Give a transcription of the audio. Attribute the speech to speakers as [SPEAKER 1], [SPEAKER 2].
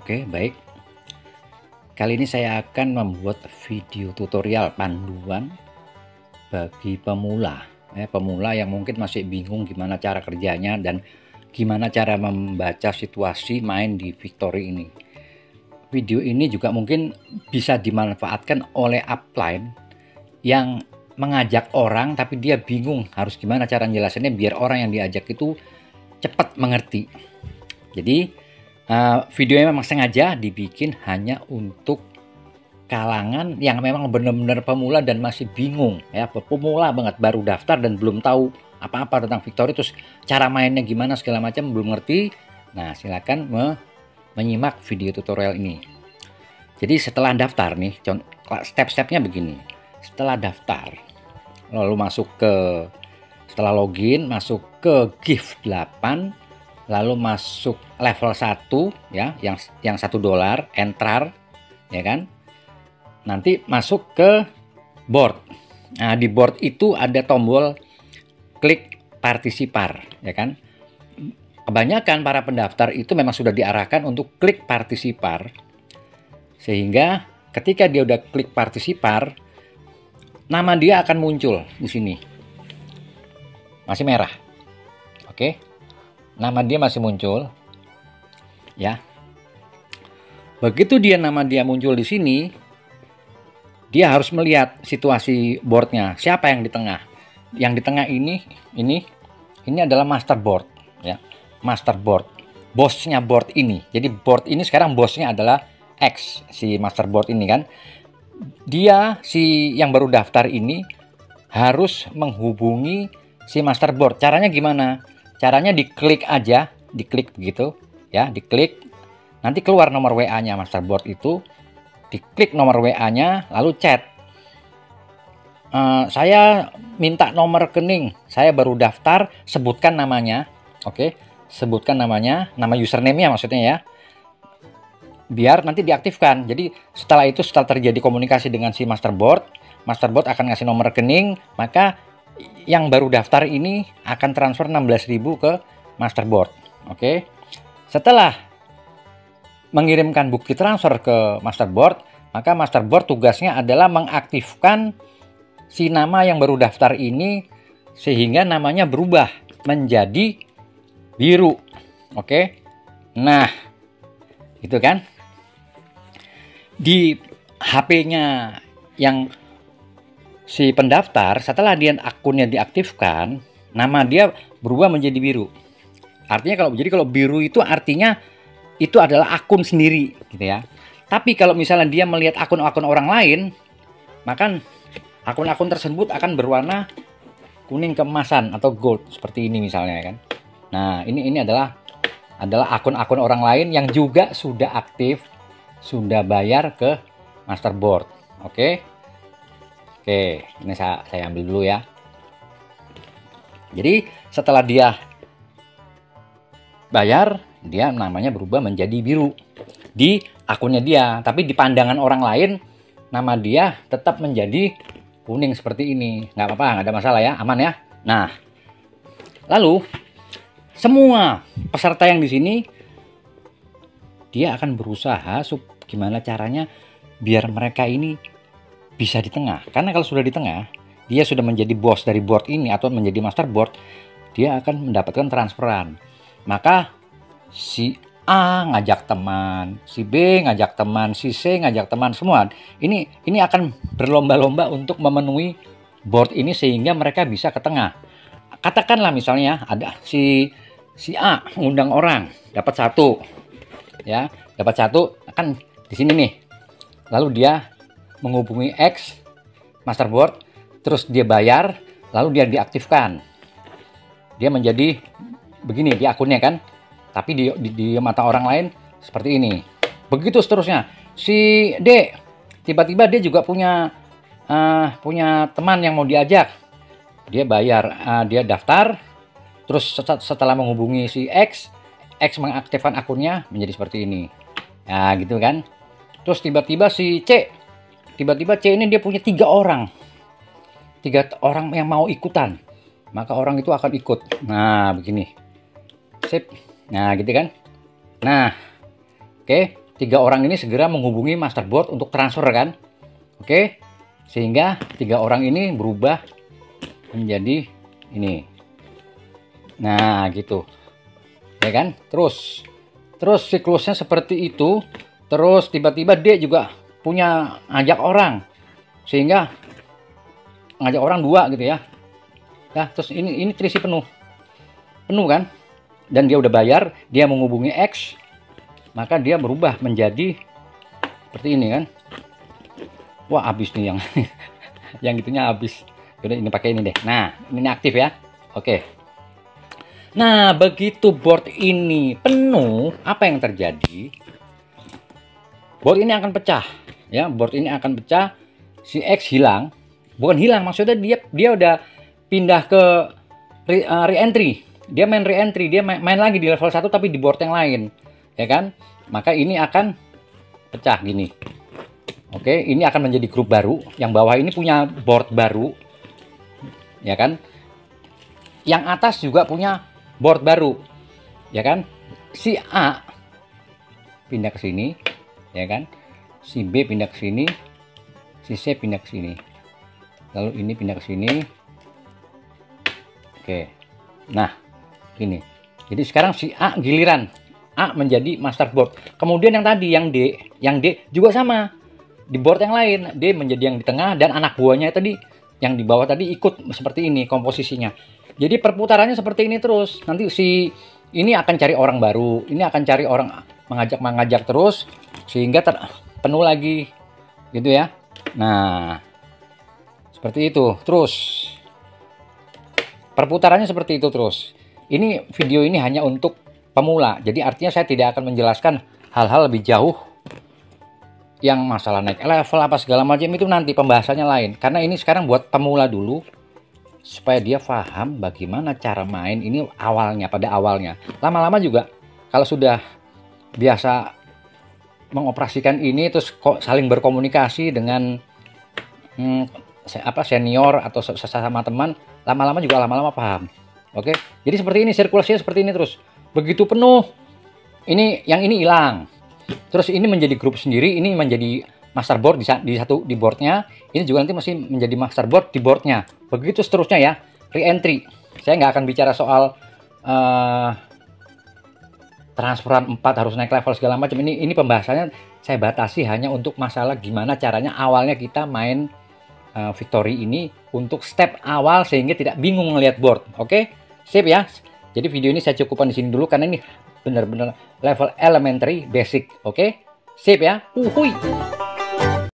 [SPEAKER 1] Oke, baik. Kali ini saya akan membuat video tutorial panduan bagi pemula. Pemula yang mungkin masih bingung gimana cara kerjanya dan gimana cara membaca situasi main di Victory ini. Video ini juga mungkin bisa dimanfaatkan oleh upline yang mengajak orang tapi dia bingung harus gimana cara jelasinnya biar orang yang diajak itu cepat mengerti. Jadi videonya memang sengaja dibikin hanya untuk kalangan yang memang benar-benar pemula dan masih bingung ya, pemula banget, baru daftar dan belum tahu apa-apa tentang Victory, terus cara mainnya gimana segala macam belum ngerti. Nah, silakan menyimak video tutorial ini. Jadi setelah daftar nih, step-stepnya begini. Setelah daftar, lalu setelah login masuk ke gift 8, lalu masuk level 1 ya, yang $1, entrar ya kan. Nanti masuk ke board. Nah, di board itu ada tombol klik partisipar ya kan. Kebanyakan para pendaftar itu memang sudah diarahkan untuk klik partisipar, sehingga ketika dia udah klik partisipar, nama dia akan muncul di sini. Masih merah. Oke. Nama dia masih muncul. Ya. Begitu nama dia muncul di sini, dia harus melihat situasi boardnya. Siapa yang di tengah? Yang di tengah ini adalah master board ya. Master board. Bosnya board ini. Jadi board ini sekarang bosnya adalah X, si master board ini kan. Dia si yang baru daftar ini harus menghubungi si master board. Caranya gimana? Caranya diklik aja, diklik begitu ya, diklik. Nanti keluar nomor WA-nya master board itu. Diklik nomor WA-nya lalu chat. Saya minta nomor rekening, saya baru daftar, sebutkan namanya. Oke, sebutkan namanya, nama username-nya maksudnya ya. Biar nanti diaktifkan. Jadi setelah itu, setelah terjadi komunikasi dengan si master board akan ngasih nomor rekening, maka yang baru daftar ini akan transfer 16.000 ke master board. Oke. Setelah mengirimkan bukti transfer ke master board, maka master board tugasnya adalah mengaktifkan si nama yang baru daftar ini sehingga namanya berubah menjadi biru. Oke. Nah, itu kan. Di HP-nya yang si pendaftar, setelah akunnya diaktifkan, nama dia berubah menjadi biru. Artinya kalau biru itu artinya itu adalah akun sendiri gitu ya. Tapi kalau misalnya dia melihat akun-akun orang lain, maka akun-akun tersebut akan berwarna kuning keemasan atau gold seperti ini misalnya kan. Nah, ini adalah akun-akun orang lain yang juga sudah aktif, sudah bayar ke master board. Oke. Oke, ini saya ambil dulu ya. Jadi setelah dia bayar, dia namanya berubah menjadi biru di akunnya dia, tapi di pandangan orang lain nama dia tetap menjadi kuning seperti ini. Nggak apa-apa, nggak ada masalah ya, aman ya. Nah, lalu semua peserta yang di sini dia akan berusaha gimana caranya biar mereka ini bisa di tengah. Karena kalau sudah di tengah, dia sudah menjadi bos dari board ini atau menjadi master board, dia akan mendapatkan transferan. Maka si A ngajak teman, si B ngajak teman, si C ngajak teman, semua. Ini akan berlomba-lomba untuk memenuhi board ini sehingga mereka bisa ke tengah. Katakanlah misalnya ada si A ngundang orang, dapat 1. Ya, dapat 1 kan di sini nih. Lalu dia menghubungi X master board, terus dia bayar, lalu dia diaktifkan. Dia menjadi begini di akunnya kan. Tapi di mata orang lain seperti ini. Begitu seterusnya. Si D tiba-tiba dia juga punya teman yang mau diajak. Dia bayar, dia daftar. Terus setelah menghubungi si X mengaktifkan akunnya menjadi seperti ini. Nah, gitu kan. Terus tiba-tiba si C ini dia punya 3 orang. 3 orang yang mau ikutan. Maka orang itu akan ikut. Nah, begini. Sip. Nah, gitu kan. Nah, oke. 3 orang ini segera menghubungi masterboard untuk transfer kan. Oke, sehingga 3 orang ini berubah menjadi ini. Nah gitu ya kan. Terus siklusnya seperti itu. Terus tiba-tiba D juga punya ngajak orang, sehingga ngajak orang 2 gitu ya. Nah terus ini terisi penuh kan, dan dia udah bayar, dia menghubungi X, maka dia berubah menjadi seperti ini kan. Wah habis nih yang yang gitunya habis. Udah, ini pakai ini deh. Nah ini aktif ya. Oke. Nah begitu board ini penuh, apa yang terjadi? Board ini akan pecah ya. Board ini akan pecah. Si X hilang. Bukan hilang, maksudnya dia udah pindah ke re-entry. Dia main re-entry, dia main lagi di level 1 tapi di board yang lain, ya kan? Maka ini akan pecah gini. Oke, ini akan menjadi grup baru. Yang bawah ini punya board baru, ya kan? Yang atas juga punya board baru, ya kan? Si A pindah ke sini, ya kan? Si B pindah ke sini, si C pindah ke sini. Lalu ini pindah ke sini. Oke. Nah, ini. Jadi sekarang si A giliran A menjadi masterboard. Kemudian yang tadi yang D juga sama. Di board yang lain, D menjadi yang di tengah dan anak buahnya tadi yang di bawah tadi ikut seperti ini komposisinya. Jadi perputarannya seperti ini terus. Nanti si ini akan cari orang baru, ini akan cari orang, mengajak terus sehingga penuh lagi gitu ya. Nah, seperti itu terus perputarannya seperti itu terus. Ini video ini hanya untuk pemula, jadi artinya saya tidak akan menjelaskan hal-hal lebih jauh yang masalah naik level apa segala macam, itu nanti pembahasannya lain, karena ini sekarang buat pemula dulu supaya dia paham bagaimana cara main ini awalnya, pada awalnya. Lama-lama juga kalau sudah biasa mengoperasikan ini, terus kok saling berkomunikasi dengan senior atau sesama teman, lama-lama juga paham. Oke, jadi seperti ini, sirkulasinya seperti ini terus. Begitu penuh, ini yang ini hilang, terus ini menjadi grup sendiri, ini menjadi masterboard di boardnya, ini juga nanti masih menjadi masterboard di boardnya. Begitu seterusnya ya, re-entry. Saya nggak akan bicara soal transferan 4 harus naik level segala macam. Ini pembahasannya saya batasi hanya untuk masalah gimana caranya awalnya kita main Victory ini untuk step awal sehingga tidak bingung melihat board. Oke, sip ya. Jadi video ini saya cukupkan di sini dulu karena ini benar-benar level elementary basic. Oke, sip ya. Uhuy.